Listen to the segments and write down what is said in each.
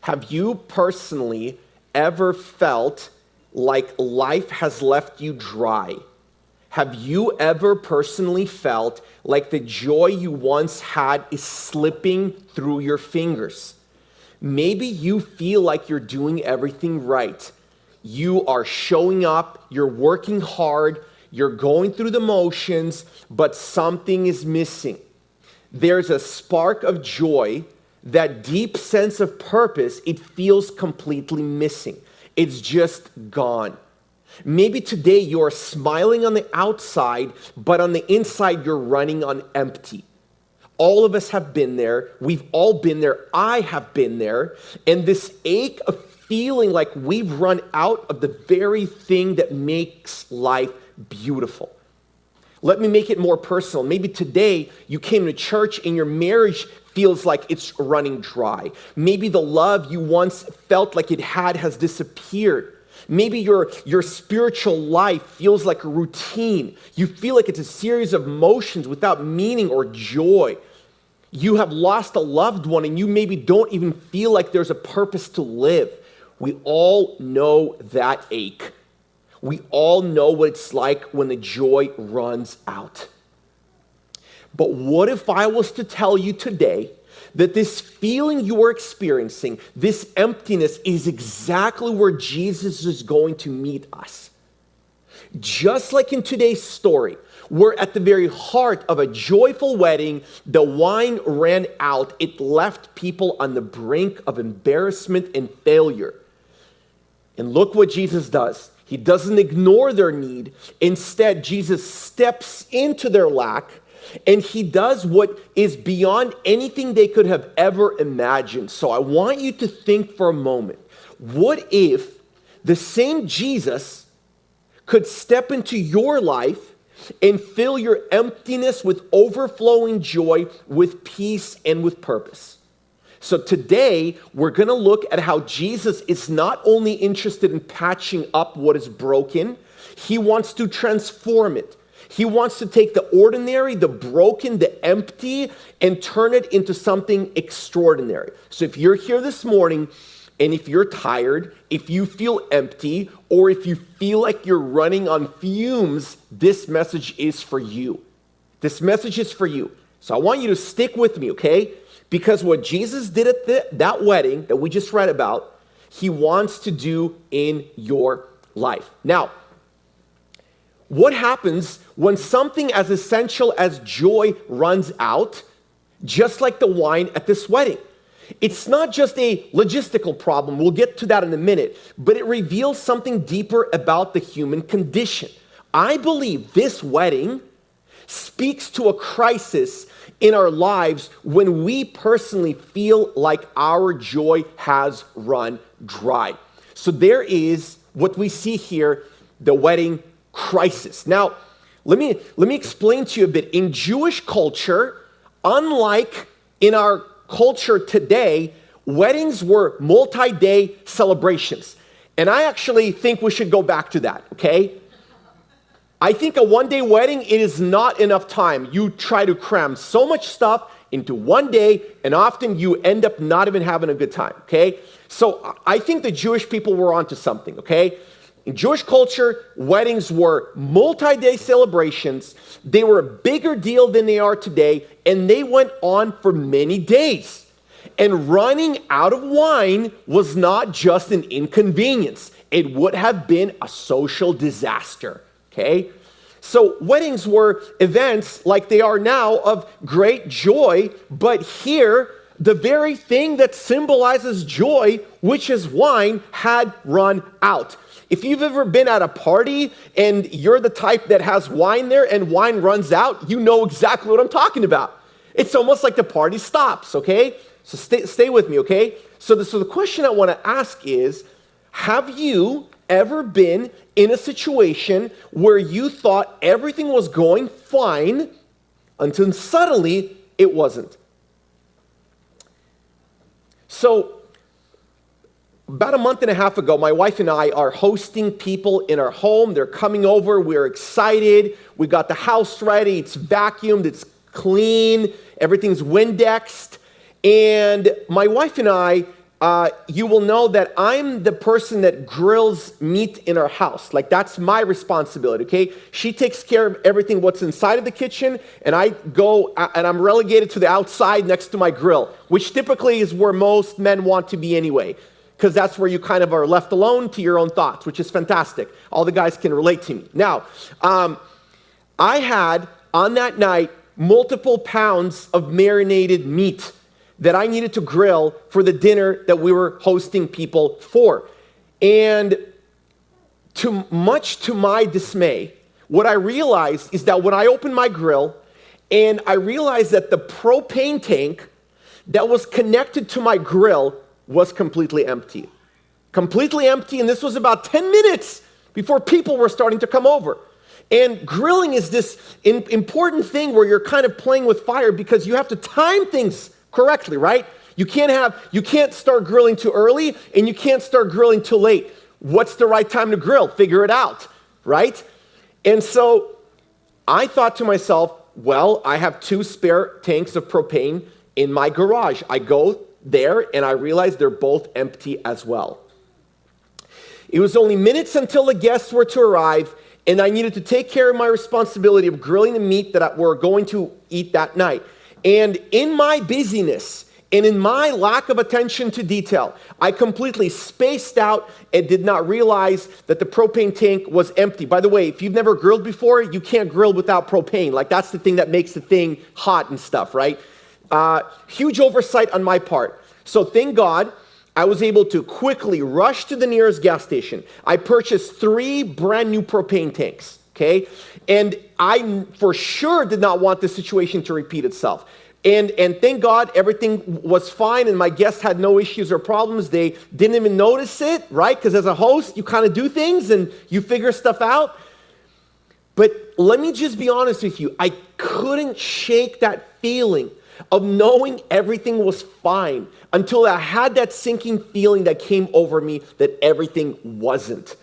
Have you personally ever felt like life has left you dry? Have you ever personally felt like the joy you once had is slipping through your fingers? Maybe you feel like you're doing everything right. You are showing up, you're working hard, you're going through the motions, but something is missing. There's a spark of joy, that deep sense of purpose, it feels completely missing. It's just gone. Maybe today you're smiling on the outside, but on the inside you're running on empty. All of us have been there. We've all been there. I have been there. And this ache of feeling like we've run out of the very thing that makes life beautiful. Let me make it more personal. Maybe today you came to church and your marriage feels like it's running dry. Maybe the love you once felt like it had has disappeared. Maybe your spiritual life feels like a routine. You feel like it's a series of motions without meaning or joy. You have lost a loved one and you maybe don't even feel like there's a purpose to live. We all know that ache. We all know what it's like when the joy runs out. But what if I was to tell you today that this feeling you are experiencing, this emptiness, is exactly where Jesus is going to meet us? Just like in today's story, where at the very heart of a joyful wedding, the wine ran out. It left people on the brink of embarrassment and failure. And look what Jesus does. He doesn't ignore their need. Instead, Jesus steps into their lack, and he does what is beyond anything they could have ever imagined. So I want you to think for a moment. What if the same Jesus could step into your life and fill your emptiness with overflowing joy, with peace, and with purpose? So today, we're going to look at how Jesus is not only interested in patching up what is broken, he wants to transform it. He wants to take the ordinary, the broken, the empty, and turn it into something extraordinary. So if you're here this morning, and if you're tired, if you feel empty, or if you feel like you're running on fumes, this message is for you. This message is for you. So I want you to stick with me, okay? Because what Jesus did at that wedding that we just read about, he wants to do in your life. Now, what happens when something as essential as joy runs out, just like the wine at this wedding? It's not just a logistical problem. We'll get to that in a minute, but it reveals something deeper about the human condition. I believe this wedding speaks to a crisis in our lives when we personally feel like our joy has run dry. So there is what we see here, the wedding crisis. Now, let me explain to you a bit. In Jewish culture, unlike in our culture today, weddings were multi-day celebrations. And I actually think we should go back to that, okay? I think a one-day wedding, it is not enough time. You try to cram so much stuff into one day, and often you end up not even having a good time, okay? So I think the Jewish people were onto something, okay? In Jewish culture, weddings were multi-day celebrations. They were a bigger deal than they are today, and they went on for many days. And running out of wine was not just an inconvenience. It would have been a social disaster, okay? So weddings were events like they are now of great joy, but here, the very thing that symbolizes joy, which is wine, had run out. If you've ever been at a party and you're the type that has wine there and wine runs out, you know exactly what I'm talking about. It's almost like the party stops, okay? So stay with me, okay? So the question I want to ask is, have you ever been in a situation where you thought everything was going fine until suddenly it wasn't? So about a month and a half ago, my wife and I are hosting people in our home. They're coming over. We're excited. We got the house ready. It's vacuumed. It's clean. Everything's Windexed. And my wife and I, you will know that I'm the person that grills meat in our house. Like, that's my responsibility, okay? She takes care of everything what's inside of the kitchen, and I go, and I'm relegated to the outside next to my grill, which typically is where most men want to be anyway, because that's where you kind of are left alone to your own thoughts, which is fantastic. All the guys can relate to me. Now, I had, on that night, multiple pounds of marinated meat that I needed to grill for the dinner that we were hosting people for. And much to my dismay, what I realized is that when I opened my grill and I realized that the propane tank that was connected to my grill was completely empty. Completely empty, and this was about 10 minutes before people were starting to come over. And grilling is this important thing where you're kind of playing with fire because you have to time things correctly, right? You can't start grilling too early and you can't start grilling too late. What's the right time to grill? Figure it out, right? And so I thought to myself, well, I have 2 spare tanks of propane in my garage. I go there and I realize they're both empty as well. It was only minutes until the guests were to arrive, and I needed to take care of my responsibility of grilling the meat that we're going to eat that night. And in my busyness and in my lack of attention to detail, I completely spaced out and did not realize that the propane tank was empty. By the way, if you've never grilled before, you can't grill without propane. Like, that's the thing that makes the thing hot and stuff, right? Huge oversight on my part. So thank God, I was able to quickly rush to the nearest gas station. I purchased 3 brand new propane tanks, okay? And I for sure did not want this situation to repeat itself. And thank God everything was fine and my guests had no issues or problems. They didn't even notice it, right? Because as a host, you kind of do things and you figure stuff out. But let me just be honest with you. I couldn't shake that feeling of knowing everything was fine until I had that sinking feeling that came over me that everything wasn't.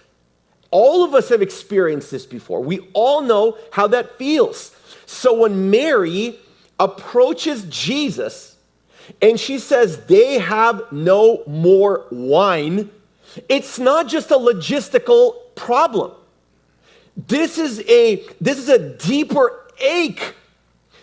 All of us have experienced this before. We all know how that feels. So when Mary approaches Jesus and she says they have no more wine, it's not just a logistical problem. This is a deeper ache.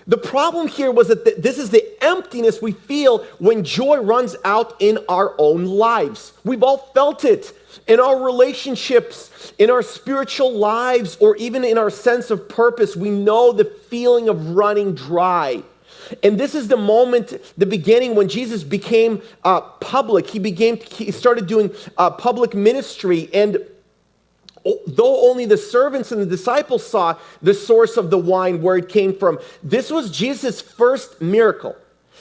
The problem here was that this is the emptiness we feel when joy runs out in our own lives. We've all felt it in our relationships, in our spiritual lives, or even in our sense of purpose. We know the feeling of running dry. And this is the moment, the beginning, when Jesus became public. He started doing public ministry, and though only the servants and the disciples saw the source of the wine, where it came from, this was Jesus' first miracle.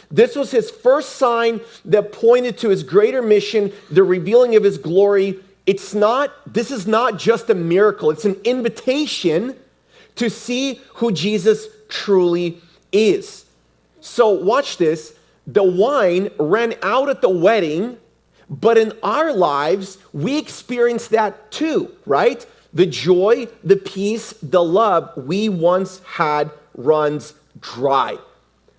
This was his first sign that pointed to his greater mission, the revealing of his glory. This is not just a miracle. It's an invitation to see who Jesus truly is. So watch this. The wine ran out at the wedding, but in our lives, we experience that too, right? The joy, the peace, the love we once had runs dry.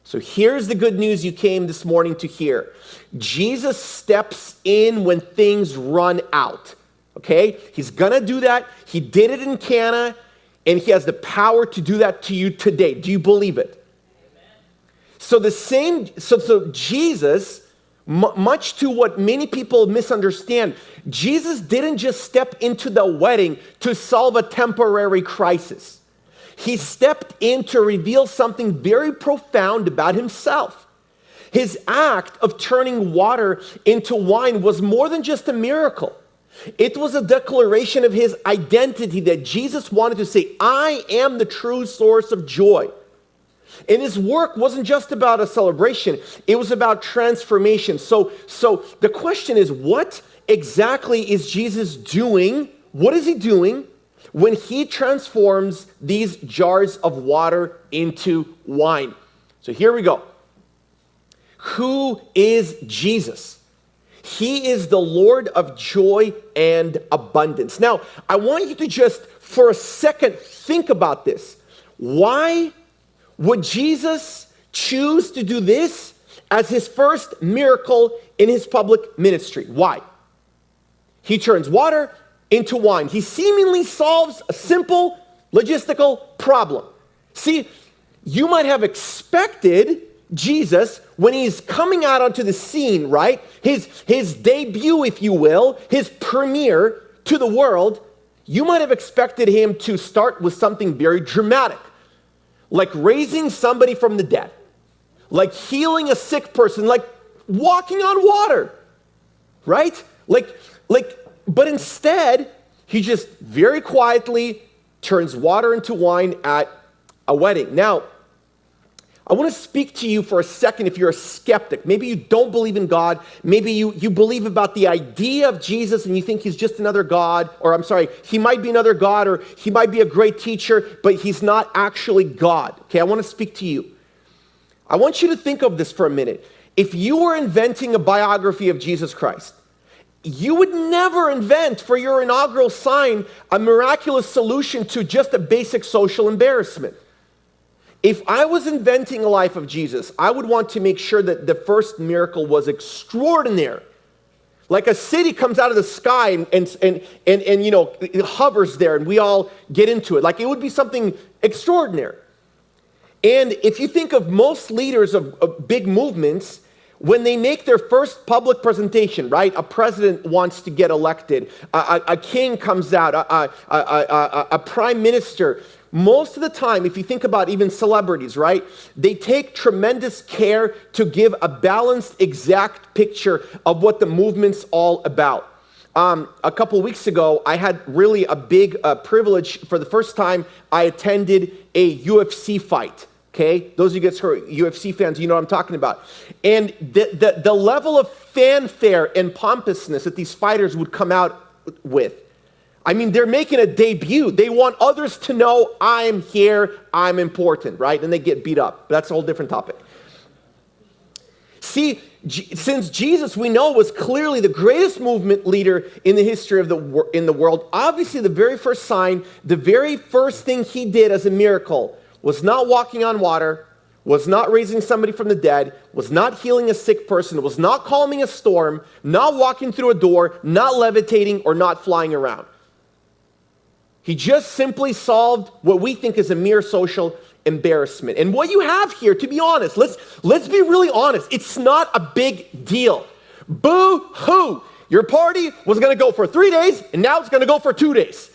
So here's the good news you came this morning to hear. Jesus steps in when things run out, okay? He's gonna do that. He did it in Cana, and he has the power to do that to you today. Do you believe it? Amen. So Jesus, much to what many people misunderstand, Jesus didn't just step into the wedding to solve a temporary crisis. He stepped in to reveal something very profound about himself. His act of turning water into wine was more than just a miracle. It was a declaration of his identity, that Jesus wanted to say, I am the true source of joy. And his work wasn't just about a celebration, it was about transformation. So the question is, what exactly is Jesus doing? What is he doing when he transforms these jars of water into wine? So here we go. Who is Jesus? He is the Lord of joy and abundance. Now, I want you to just for a second think about this. Why would Jesus choose to do this as his first miracle in his public ministry. Why? He turns water into wine. He seemingly solves a simple logistical problem. See, you might have expected Jesus, when he's coming out onto the scene, right? His debut, if you will, his premiere to the world, you might have expected him to start with something very dramatic, like raising somebody from the dead, like healing a sick person, like walking on water, right? But instead, he just very quietly turns water into wine at a wedding. Now, I want to speak to you for a second if you're a skeptic. Maybe you don't believe in God. Maybe you believe about the idea of Jesus and you think he's just another God, or I'm sorry, he might be another God, or he might be a great teacher, but he's not actually God. Okay, I want to speak to you. I want you to think of this for a minute. If you were inventing a biography of Jesus Christ, you would never invent for your inaugural sign a miraculous solution to just a basic social embarrassment. If I was inventing a life of Jesus, I would want to make sure that the first miracle was extraordinary. Like a city comes out of the sky and you know, it hovers there and we all get into it. Like it would be something extraordinary. And if you think of most leaders of big movements, when they make their first public presentation, right? A president wants to get elected, a king comes out, a prime minister. Most of the time, if you think about even celebrities, right? They take tremendous care to give a balanced, exact picture of what the movement's all about. A couple weeks ago, I had really a big privilege. For the first time, I attended a UFC fight. Okay, those of you guys who are UFC fans, you know what I'm talking about. And the level of fanfare and pompousness that these fighters would come out with. I mean, they're making a debut. They want others to know, I'm here, I'm important, right? And they get beat up. But that's a whole different topic. See, since Jesus, we know, was clearly the greatest movement leader in the history of the world, obviously the very first sign, the very first thing he did as a miracle was not walking on water, was not raising somebody from the dead, was not healing a sick person, was not calming a storm, not walking through a door, not levitating, or not flying around. He just simply solved what we think is a mere social embarrassment. And what you have here, to be honest, let's be really honest, it's not a big deal. Boo-hoo! Your party was going to go for 3 days, and now it's going to go for 2 days.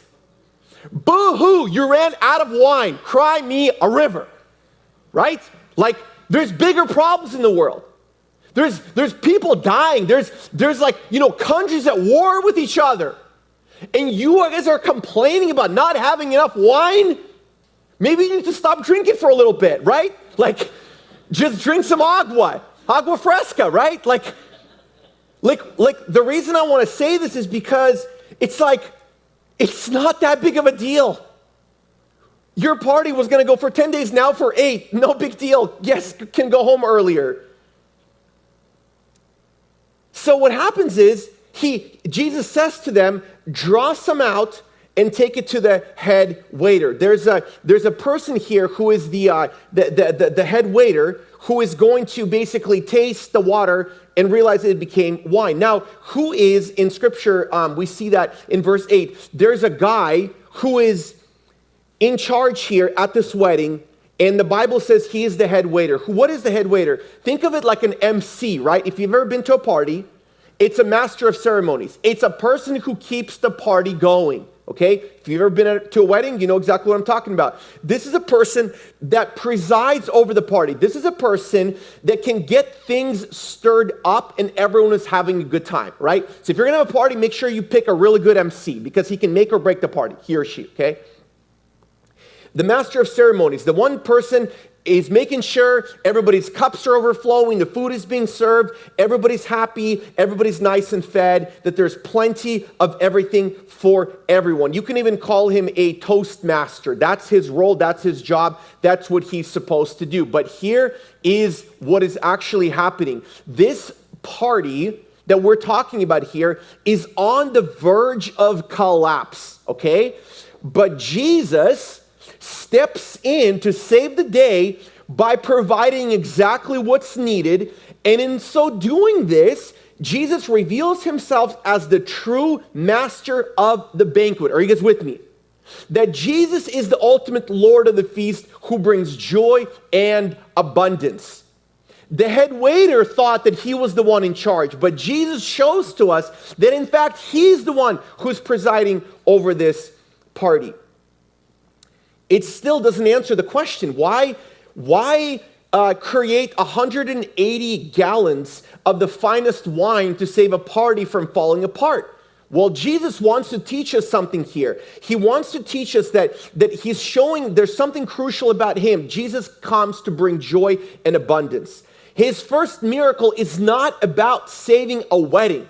Boo-hoo, you ran out of wine. Cry me a river. Right? Like, there's bigger problems in the world. There's people dying. There's like, you know, countries at war with each other. And you guys are complaining about not having enough wine? Maybe you need to stop drinking for a little bit, right? Like, just drink some agua fresca, right? Like the reason I want to say this is because it's like, it's not that big of a deal. Your party was going to go for 10 days, now for 8. No big deal. Yes, can go home earlier. So what happens is, Jesus says to them, draw some out and take it to the head waiter. There's a person here who is the head waiter who is going to basically taste the water and realize it became wine. Now, who is in Scripture, we see that in verse 8, there's a guy who is in charge here at this wedding, and the Bible says he is the head waiter. What is the head waiter? Think of it like an MC, right? If you've ever been to a party, it's a master of ceremonies. It's a person who keeps the party going. Okay, if you've ever been to a wedding, you know exactly what I'm talking about. This is a person that presides over the party. This is a person that can get things stirred up and everyone is having a good time, right? So if you're going to have a party, make sure you pick a really good MC because he can make or break the party, he or she, okay? The master of ceremonies, the one person is making sure everybody's cups are overflowing, the food is being served, everybody's happy, everybody's nice and fed, that there's plenty of everything for everyone. You can even call him a toastmaster. That's his role, that's his job, that's what he's supposed to do. But here is what is actually happening. This party that we're talking about here is on the verge of collapse, okay? But Jesus steps in to save the day by providing exactly what's needed, and in so doing this, Jesus reveals himself as the true master of the banquet. Are you guys with me? That Jesus is the ultimate Lord of the feast who brings joy and abundance. The head waiter thought that he was the one in charge, but Jesus shows to us that in fact he's the one who's presiding over this party. It still doesn't answer the question, why create 180 gallons of the finest wine to save a party from falling apart? Well, Jesus wants to teach us something here. He wants to teach us that he's showing there's something crucial about him. Jesus comes to bring joy and abundance. His first miracle is not about saving a wedding.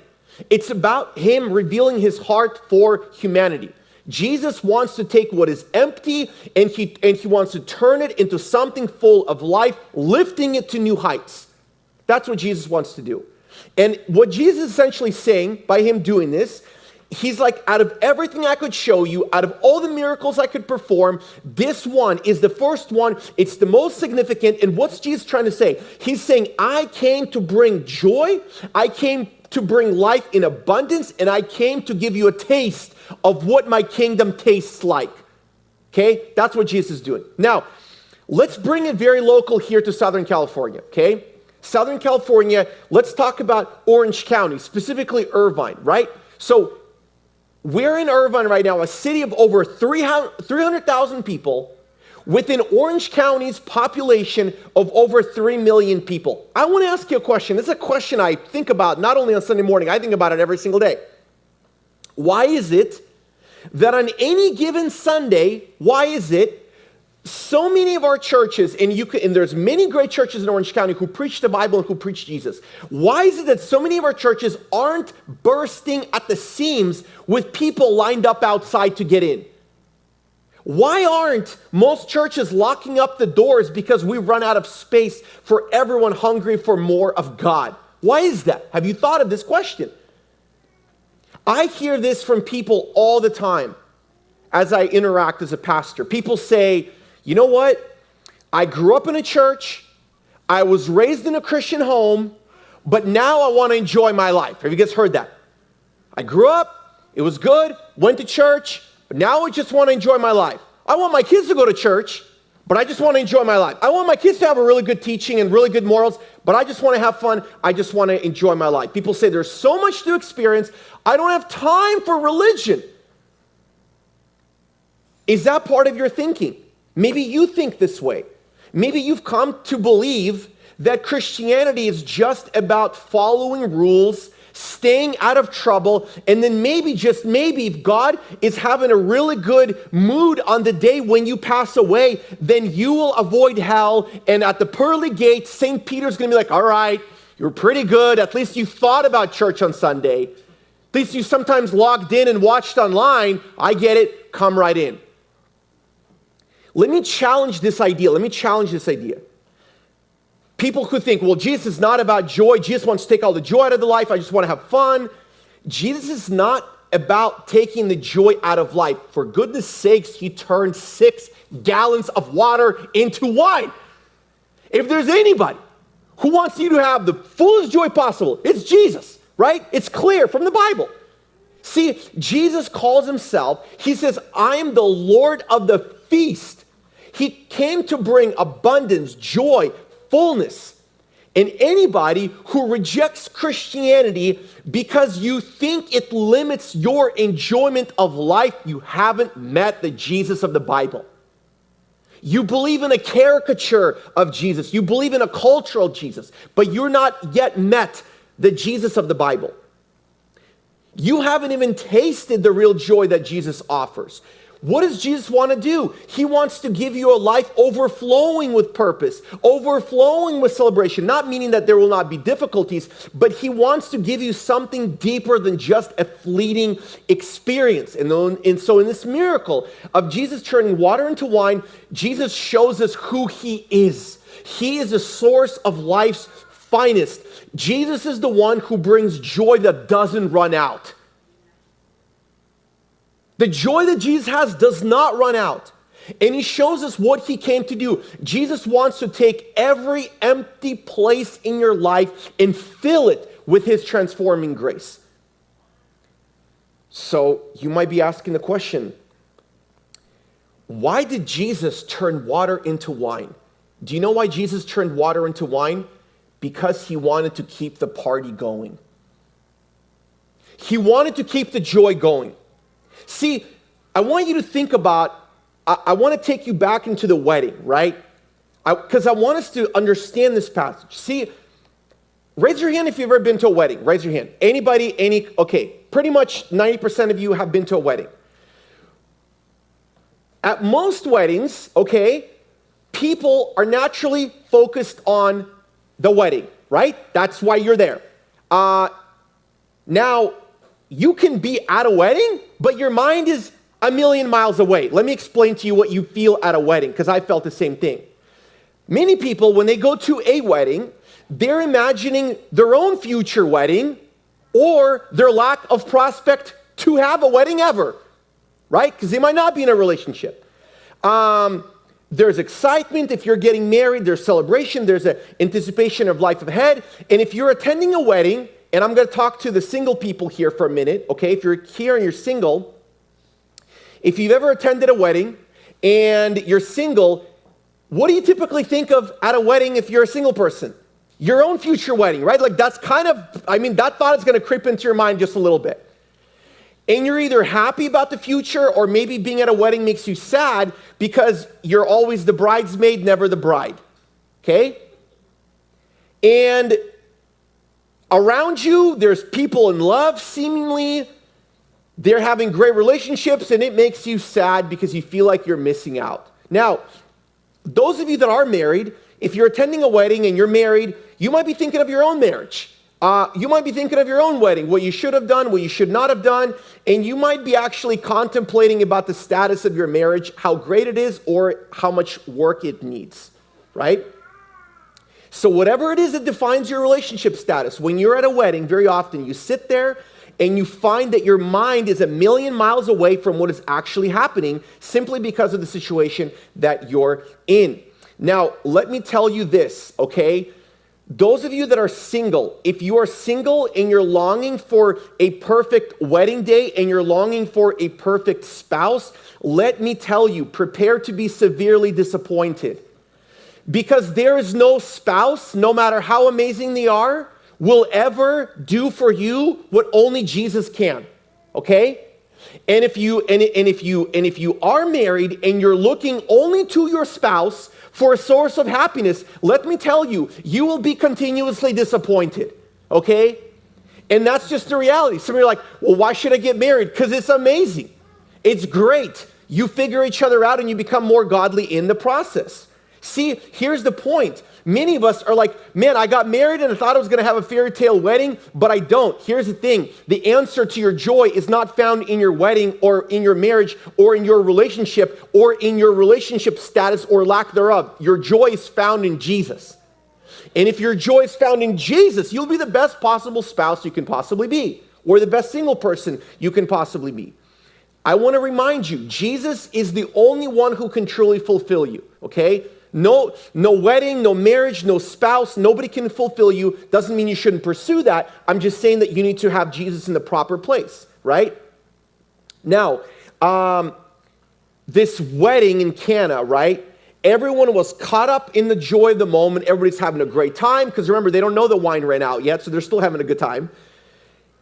It's about him revealing his heart for humanity. Jesus wants to take what is empty and he wants to turn it into something full of life, lifting it to new heights. That's what Jesus wants to do. And what Jesus is essentially saying by him doing this, he's like, out of everything I could show you, out of all the miracles I could perform, this one is the first one. It's the most significant. And what's Jesus trying to say? He's saying, I came to bring joy. I came to bring life in abundance. And I came to give you a taste of what my kingdom tastes like. Okay? That's what Jesus is doing. Now, let's bring it very local here to Southern California. Okay? Southern California, let's talk about Orange County, specifically Irvine, right? So we're in Irvine right now, a city of over 300,000 people with an Orange County's population of over 3 million people. I want to ask you a question. This is a question I think about not only on Sunday morning, I think about it every single day. Why is it that on any given Sunday, so many of our churches, and there's many great churches in Orange County who preach the Bible and who preach Jesus. Why is it that so many of our churches aren't bursting at the seams with people lined up outside to get in? Why aren't most churches locking up the doors because we run out of space for everyone hungry for more of God? Why is that? Have you thought of this question? I hear this from people all the time as I interact as a pastor. People say, you know what? I grew up in a church. I was raised in a Christian home, but now I want to enjoy my life. Have you guys heard that? I grew up, it was good, went to church, but now I just want to enjoy my life. I want my kids to go to church, but I just want to enjoy my life. I want my kids to have a really good teaching and really good morals, but I just want to have fun. I just want to enjoy my life. People say there's so much to experience. I don't have time for religion. Is that part of your thinking? Maybe you think this way. Maybe you've come to believe that Christianity is just about following rules, staying out of trouble, and then maybe, just maybe, if God is having a really good mood on the day when you pass away, then you will avoid hell, and at the pearly gates, St. Peter's going to be like, all right, you're pretty good. At least you thought about church on Sunday. At least you sometimes logged in and watched online. I get it. Come right in. Let me challenge this idea. People who think, well, Jesus is not about joy. Jesus wants to take all the joy out of the life. I just want to have fun. Jesus is not about taking the joy out of life. For goodness sakes, he turned 6 gallons of water into wine. If there's anybody who wants you to have the fullest joy possible, it's Jesus, right? It's clear from the Bible. See, Jesus calls himself, he says, I am the Lord of the feast. He came to bring abundance, joy, fullness. And anybody who rejects Christianity because you think it limits your enjoyment of life, you haven't met the Jesus of the Bible. You believe in a caricature of Jesus. You believe in a cultural Jesus, but you're not yet met the Jesus of the Bible. You haven't even tasted the real joy that Jesus offers. What does Jesus want to do? He wants to give you a life overflowing with purpose, overflowing with celebration, not meaning that there will not be difficulties, but he wants to give you something deeper than just a fleeting experience. And so in this miracle of Jesus turning water into wine, Jesus shows us who he is. He is the source of life's finest. Jesus is the one who brings joy that doesn't run out. The joy that Jesus has does not run out. And he shows us what he came to do. Jesus wants to take every empty place in your life and fill it with his transforming grace. So you might be asking the question, why did Jesus turn water into wine? Do you know why Jesus turned water into wine? Because he wanted to keep the party going. He wanted to keep the joy going. See, I want you to think about, I want to take you back into the wedding, right? Because I want us to understand this passage. See, raise your hand if you've ever been to a wedding. Raise your hand. Anybody, okay, pretty much 90% of you have been to a wedding. At most weddings, okay, people are naturally focused on the wedding, right? That's why you're there. Now, you can be at a wedding, but your mind is a million miles away. Let me explain to you what you feel at a wedding, because I felt the same thing. Many people, when they go to a wedding, they're imagining their own future wedding or their lack of prospect to have a wedding ever, right? Because they might not be in a relationship. There's excitement if you're getting married, there's celebration, there's an anticipation of life ahead. And if you're attending a wedding, and I'm going to talk to the single people here for a minute, okay? If you're here and you're single, if you've ever attended a wedding and you're single, what do you typically think of at a wedding if you're a single person? Your own future wedding, right? Like that's kind of, that thought is going to creep into your mind just a little bit. And you're either happy about the future or maybe being at a wedding makes you sad because you're always the bridesmaid, never the bride, okay? And around you, there's people in love, seemingly. They're having great relationships, and it makes you sad because you feel like you're missing out. Now, those of you that are married, if you're attending a wedding and you're married, you might be thinking of your own marriage. You might be thinking of your own wedding, what you should have done, what you should not have done, and you might be actually contemplating about the status of your marriage, how great it is, or how much work it needs, right? So whatever it is that defines your relationship status, when you're at a wedding, very often you sit there and you find that your mind is a million miles away from what is actually happening simply because of the situation that you're in. Now, let me tell you this, okay? Those of you that are single, if you are single and you're longing for a perfect wedding day and you're longing for a perfect spouse, let me tell you, prepare to be severely disappointed. Because there is no spouse, no matter how amazing they are, will ever do for you what only Jesus can. Okay? And if you are married and you're looking only to your spouse for a source of happiness, let me tell you, you will be continuously disappointed. Okay? And that's just the reality. Some of you are like, well, why should I get married? Because it's amazing. It's great. You figure each other out and you become more godly in the process. See, here's the point. Many of us are like, man, I got married and I thought I was going to have a fairy tale wedding, but I don't. Here's the thing. The answer to your joy is not found in your wedding or in your marriage or in your relationship or in your relationship status or lack thereof. Your joy is found in Jesus. And if your joy is found in Jesus, you'll be the best possible spouse you can possibly be, or the best single person you can possibly be. I want to remind you, Jesus is the only one who can truly fulfill you, okay? No wedding, no marriage, no spouse, nobody can fulfill you. Doesn't mean you shouldn't pursue that. I'm just saying that you need to have Jesus in the proper place, right? Now, this wedding in Cana, right? Everyone was caught up in the joy of the moment. Everybody's having a great time because remember, they don't know the wine ran out yet, so they're still having a good time.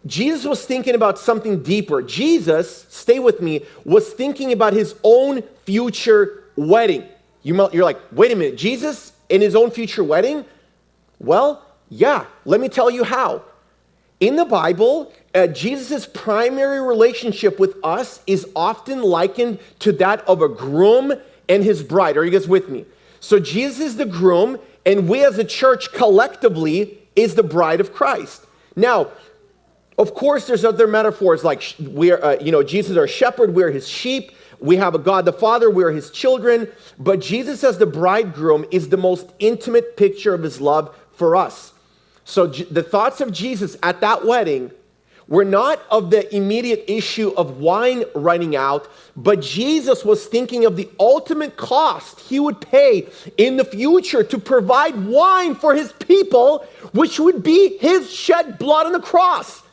Jesus was thinking about something deeper. Jesus, stay with me, was thinking about his own future wedding. You're like, wait a minute, Jesus in his own future wedding? Well, yeah, let me tell you how. In the Bible, Jesus' primary relationship with us is often likened to that of a groom and his bride. Are you guys with me? So Jesus is the groom, and we as a church collectively is the bride of Christ. Now, of course, there's other metaphors like Jesus is our shepherd, we're his sheep. We have a God the Father, we're his children, but Jesus as the bridegroom is the most intimate picture of his love for us. So the thoughts of Jesus at that wedding were not of the immediate issue of wine running out, but Jesus was thinking of the ultimate cost he would pay in the future to provide wine for his people, which would be his shed blood on the cross.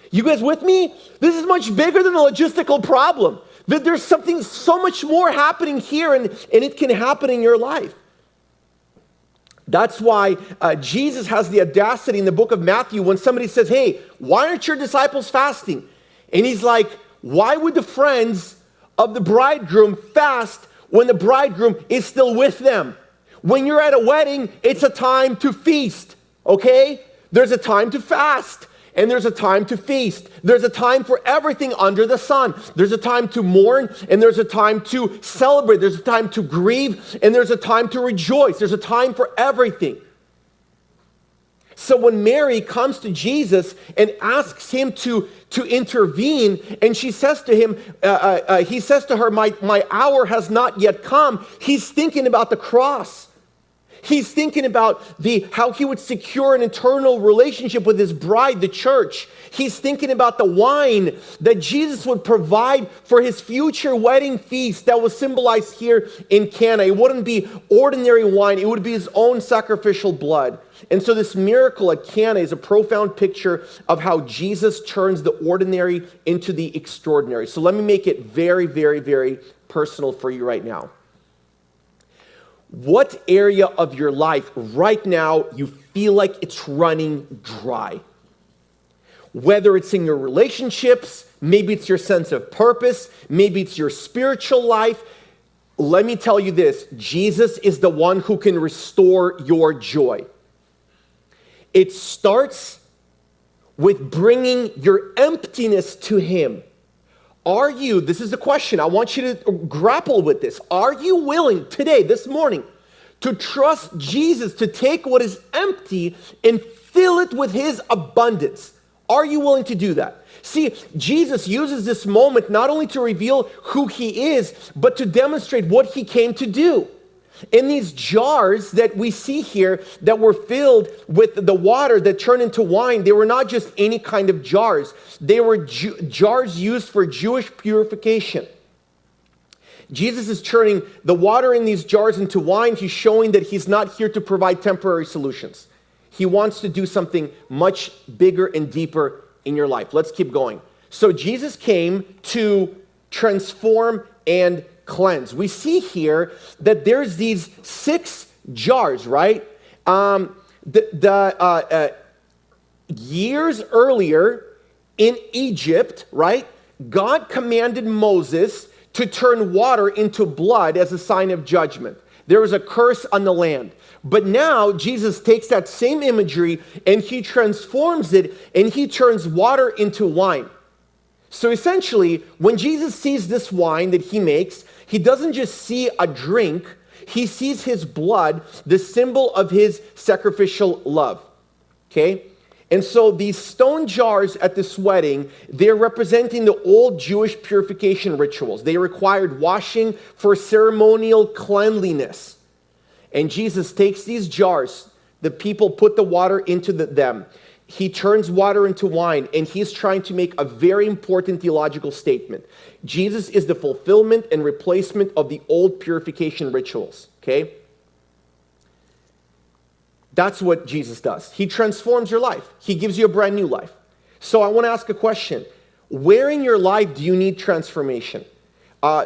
You guys with me? This is much bigger than a logistical problem. There's something so much more happening here, and it can happen in your life. That's why Jesus has the audacity in the book of Matthew when somebody says, hey, why aren't your disciples fasting? And he's like, why would the friends of the bridegroom fast when the bridegroom is still with them? When you're at a wedding, it's a time to feast, okay? There's a time to fast. And there's a time to feast. There's a time for everything under the sun. There's a time to mourn, and there's a time to celebrate. There's a time to grieve, and there's a time to rejoice. There's a time for everything. So when Mary comes to Jesus and asks him to intervene, and she says to him, he says to her, my hour has not yet come. He's thinking about the cross. He's thinking about how he would secure an eternal relationship with his bride, the church. He's thinking about the wine that Jesus would provide for his future wedding feast that was symbolized here in Cana. It wouldn't be ordinary wine. It would be his own sacrificial blood. And so this miracle at Cana is a profound picture of how Jesus turns the ordinary into the extraordinary. So let me make it very, very, very personal for you right now. What area of your life right now you feel like it's running dry? Whether it's in your relationships, maybe it's your sense of purpose, maybe it's your spiritual life. Let me tell you this, Jesus is the one who can restore your joy. It starts with bringing your emptiness to him. Are you, this is the question, I want you to grapple with this. Are you willing today, this morning, to trust Jesus to take what is empty and fill it with his abundance? Are you willing to do that? See, Jesus uses this moment not only to reveal who he is, but to demonstrate what he came to do. In these jars that we see here that were filled with the water that turned into wine, they were not just any kind of jars. They were jars used for Jewish purification. Jesus is turning the water in these jars into wine. He's showing that he's not here to provide temporary solutions. He wants to do something much bigger and deeper in your life. Let's keep going. So Jesus came to transform and cleanse. We see here that there's these 6 jars, right? Years earlier in Egypt, right? God commanded Moses to turn water into blood as a sign of judgment. There was a curse on the land. But now Jesus takes that same imagery and he transforms it and he turns water into wine. So essentially, when Jesus sees this wine that he makes, he doesn't just see a drink, he sees his blood, the symbol of his sacrificial love. Okay? And so these stone jars at this wedding, they're representing the old Jewish purification rituals. They required washing for ceremonial cleanliness. And Jesus takes these jars, the people put the water into them. He turns water into wine, and he's trying to make a very important theological statement. Jesus is the fulfillment and replacement of the old purification rituals, okay? That's what Jesus does. He transforms your life. He gives you a brand new life. So I want to ask a question. Where in your life do you need transformation?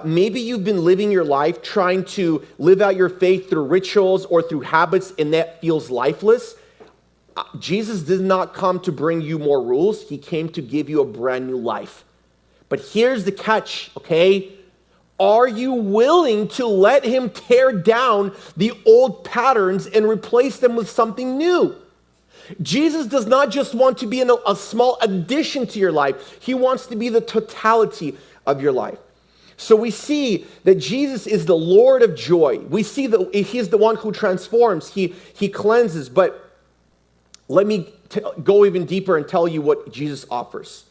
Maybe you've been living your life trying to live out your faith through rituals or through habits, and that feels lifeless. Jesus did not come to bring you more rules. He came to give you a brand new life. But here's the catch, okay? Are you willing to let him tear down the old patterns and replace them with something new? Jesus does not just want to be a small addition to your life. He wants to be the totality of your life. So we see that Jesus is the Lord of joy. We see that he's the one who transforms. He cleanses. But let me go even deeper and tell you what Jesus offers.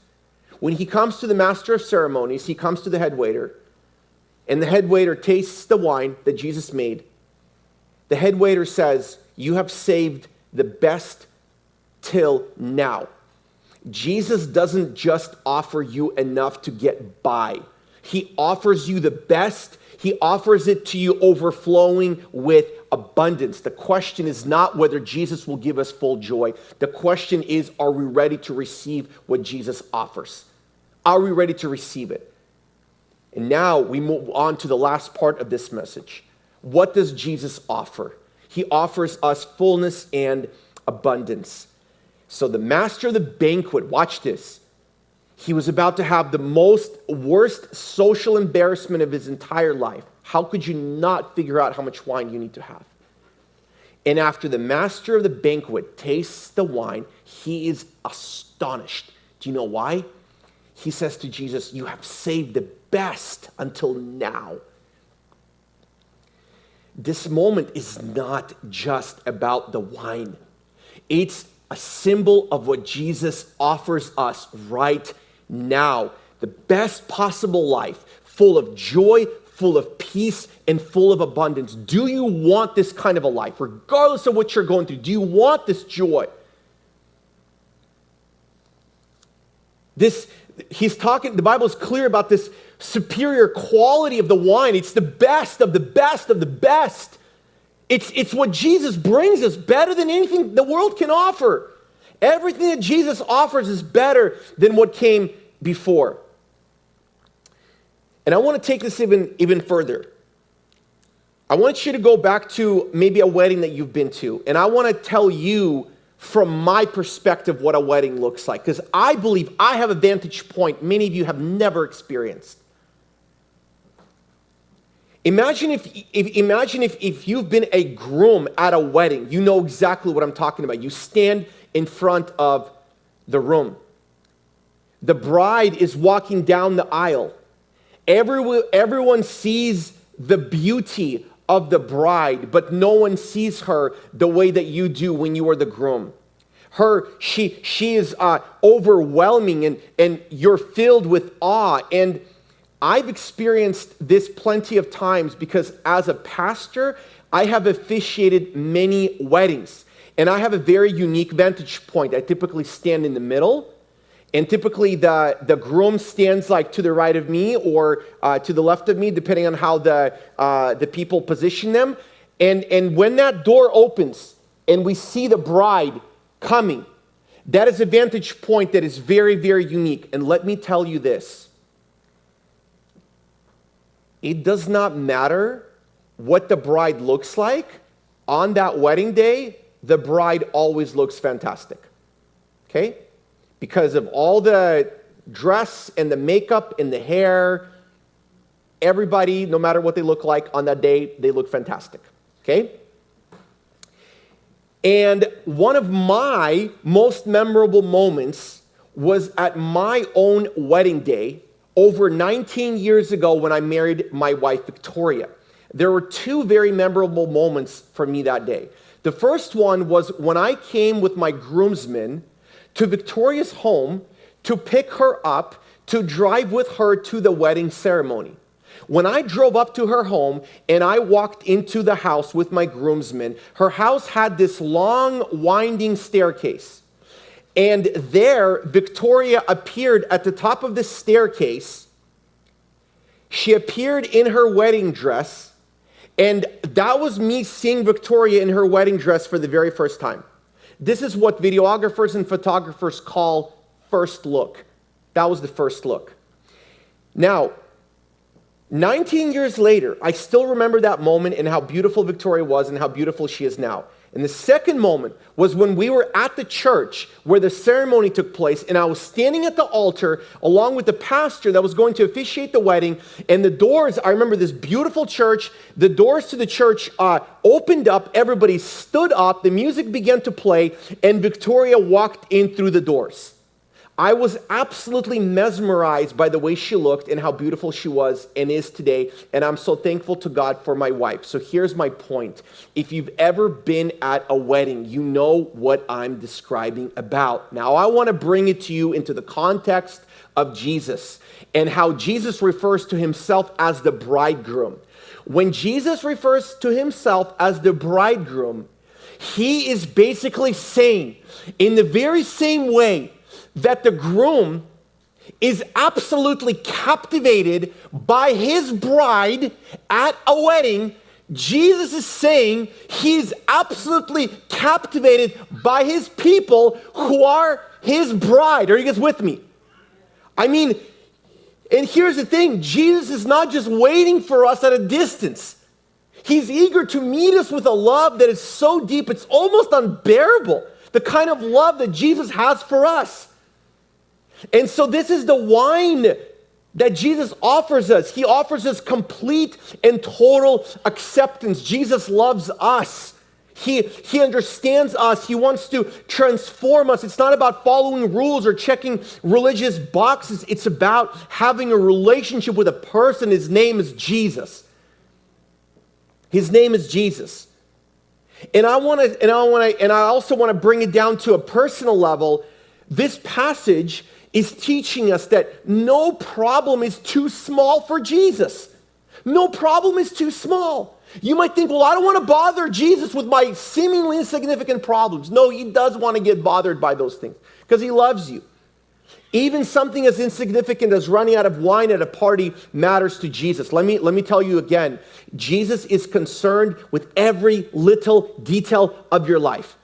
When he comes to the master of ceremonies, he comes to the head waiter, and the head waiter tastes the wine that Jesus made. The head waiter says, "You have saved the best till now." Jesus doesn't just offer you enough to get by. He offers you the best. He offers it to you overflowing with abundance. The question is not whether Jesus will give us full joy. The question is, are we ready to receive what Jesus offers? Are we ready to receive it? And now we move on to the last part of this message. What does Jesus offer? He offers us fullness and abundance. So the master of the banquet, watch this. He was about to have the worst social embarrassment of his entire life. How could you not figure out how much wine you need to have? And after the master of the banquet tastes the wine, he is astonished. Do you know why? He says to Jesus, you have saved the best until now. This moment is not just about the wine. It's a symbol of what Jesus offers us right now. The best possible life, full of joy, full of peace, and full of abundance. Do you want this kind of a life? Regardless of what you're going through, do you want this joy? The Bible is clear about this superior quality of the wine. It's the best of the best of the best. It's what Jesus brings us, better than anything the world can offer. Everything that Jesus offers is better than what came before. And I want to take this even further. I want you to go back to maybe a wedding that you've been to, and I want to tell you from my perspective what a wedding looks like, because I believe I have a vantage point many of you have never experienced. Imagine if you've been a groom at a wedding. You know exactly what I'm talking about. You stand in front of the room. The bride is walking down the aisle. Everyone sees the beauty of the bride, but no one sees her the way that you do when you are the groom. She is overwhelming, and you're filled with awe. And I've experienced this plenty of times because as a pastor, I have officiated many weddings. And I have a very unique vantage point. I typically stand in the middle. And typically the groom stands like to the right of me or to the left of me, depending on how the people position them. And when that door opens and we see the bride coming, that is a vantage point that is very, very unique. And let me tell you this. It does not matter what the bride looks like. On that wedding day, the bride always looks fantastic. Okay? Because of all the dress and the makeup and the hair, everybody, no matter what they look like on that day, they look fantastic. Okay? And one of my most memorable moments was at my own wedding day over 19 years ago when I married my wife, Victoria. There were two very memorable moments for me that day. The first one was when I came with my groomsmen to Victoria's home to pick her up, to drive with her to the wedding ceremony. When I drove up to her home and I walked into the house with my groomsmen, her house had this long, winding staircase. And there, Victoria appeared at the top of the staircase. She appeared in her wedding dress, and that was me seeing Victoria in her wedding dress for the very first time. This is what videographers and photographers call first look. That was the first look. Now, 19 years later, I still remember that moment and how beautiful Victoria was and how beautiful she is now. And the second moment was when we were at the church where the ceremony took place, and I was standing at the altar along with the pastor that was going to officiate the wedding, and the doors, I remember this beautiful church, the doors to the church opened up, everybody stood up, the music began to play, and Victoria walked in through the doors. I was absolutely mesmerized by the way she looked and how beautiful she was and is today, and I'm so thankful to God for my wife. So here's my point. If you've ever been at a wedding, you know what I'm describing about. Now, I want to bring it to you into the context of Jesus and how Jesus refers to himself as the bridegroom. When Jesus refers to himself as the bridegroom, he is basically saying, in the very same way that the groom is absolutely captivated by his bride at a wedding, Jesus is saying he's absolutely captivated by his people who are his bride. Are you guys with me? I mean, and here's the thing, Jesus is not just waiting for us at a distance. He's eager to meet us with a love that is so deep, it's almost unbearable. The kind of love that Jesus has for us. And so this is the wine that Jesus offers us. He offers us complete and total acceptance. Jesus loves us. He understands us. He wants to transform us. It's not about following rules or checking religious boxes. It's about having a relationship with a person. His name is Jesus. His name is Jesus. And I also want to bring it down to a personal level. This passage is teaching us that no problem is too small for Jesus. No problem is too small. You might think, well, I don't want to bother Jesus with my seemingly insignificant problems. No, he does want to get bothered by those things because he loves you. Even something as insignificant as running out of wine at a party matters to Jesus. Let me tell you again, Jesus is concerned with every little detail of your life.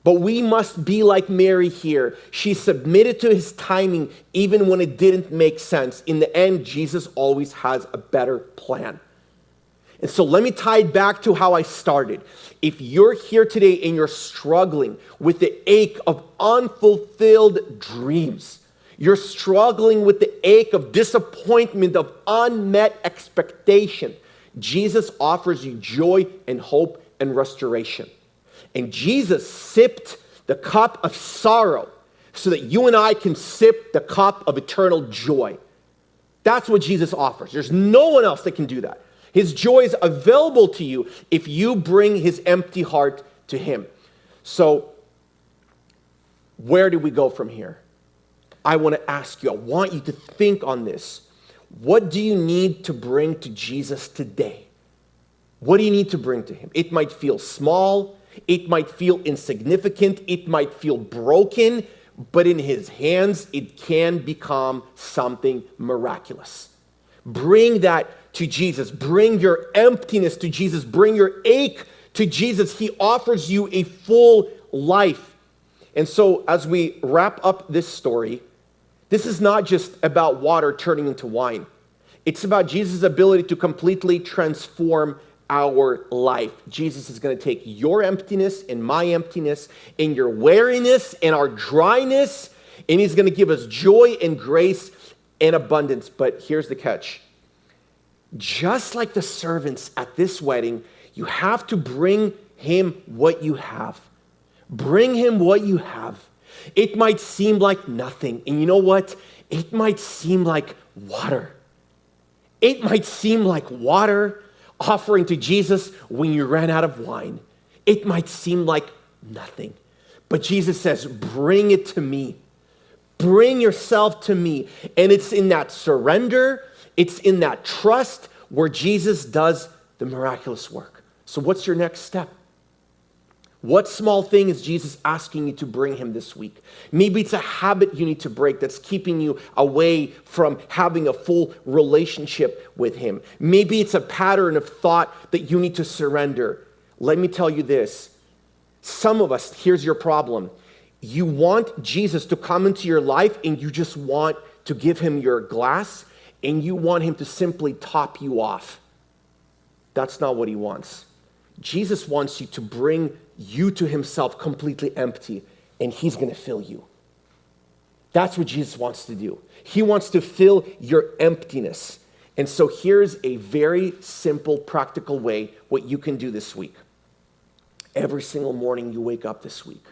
But we must be like Mary here. She submitted to his timing even when it didn't make sense. In the end, Jesus always has a better plan. And so let me tie it back to how I started. If you're here today and you're struggling with the ache of unfulfilled dreams, you're struggling with the ache of disappointment, of unmet expectation, Jesus offers you joy and hope and restoration. And Jesus sipped the cup of sorrow so that you and I can sip the cup of eternal joy. That's what Jesus offers. There's no one else that can do that. His joy is available to you if you bring his empty heart to him. So, where do we go from here? I want to ask you, I want you to think on this. What do you need to bring to Jesus today? What do you need to bring to him? It might feel small. It might feel insignificant. It might feel broken. But in his hands, it can become something miraculous. Bring that to Jesus. Bring your emptiness to Jesus. Bring your ache to Jesus. He offers you a full life. And so as we wrap up this story, this is not just about water turning into wine. It's about Jesus' ability to completely transform our life. Jesus is going to take your emptiness and my emptiness and your weariness and our dryness, and he's going to give us joy and grace and abundance. But here's the catch. Just like the servants at this wedding, you have to bring him what you have. Bring him what you have. It might seem like nothing. And you know what? It might seem like water. It might seem like water offering to Jesus when you ran out of wine. It might seem like nothing. But Jesus says, bring it to me. Bring yourself to me. And it's in that surrender, it's in that trust where Jesus does the miraculous work. So what's your next step? What small thing is Jesus asking you to bring him this week? Maybe it's a habit you need to break that's keeping you away from having a full relationship with him. Maybe it's a pattern of thought that you need to surrender. Let me tell you this. Some of us, here's your problem. You want Jesus to come into your life and you just want to give him your glass and you want him to simply top you off. That's not what he wants. Jesus wants you to bring you to himself completely empty, and he's going to fill you. That's what Jesus wants to do. He wants to fill your emptiness. And so here's a very simple, practical way what you can do this week. Every single morning you wake up this week,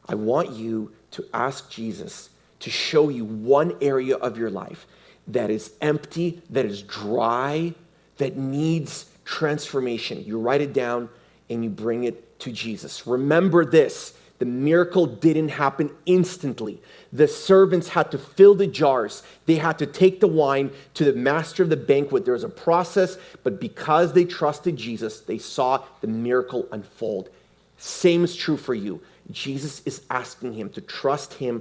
I want you to ask Jesus to show you one area of your life that is empty, that is dry, that needs transformation. You write it down and you bring it to Jesus. Remember this, the miracle didn't happen instantly. The servants had to fill the jars. They had to take the wine to the master of the banquet. There was a process, but because they trusted Jesus, they saw the miracle unfold. Same is true for you. Jesus is asking him to trust him,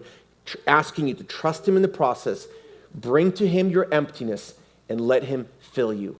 asking you to trust him in the process, bring to him your emptiness, and let him fill you.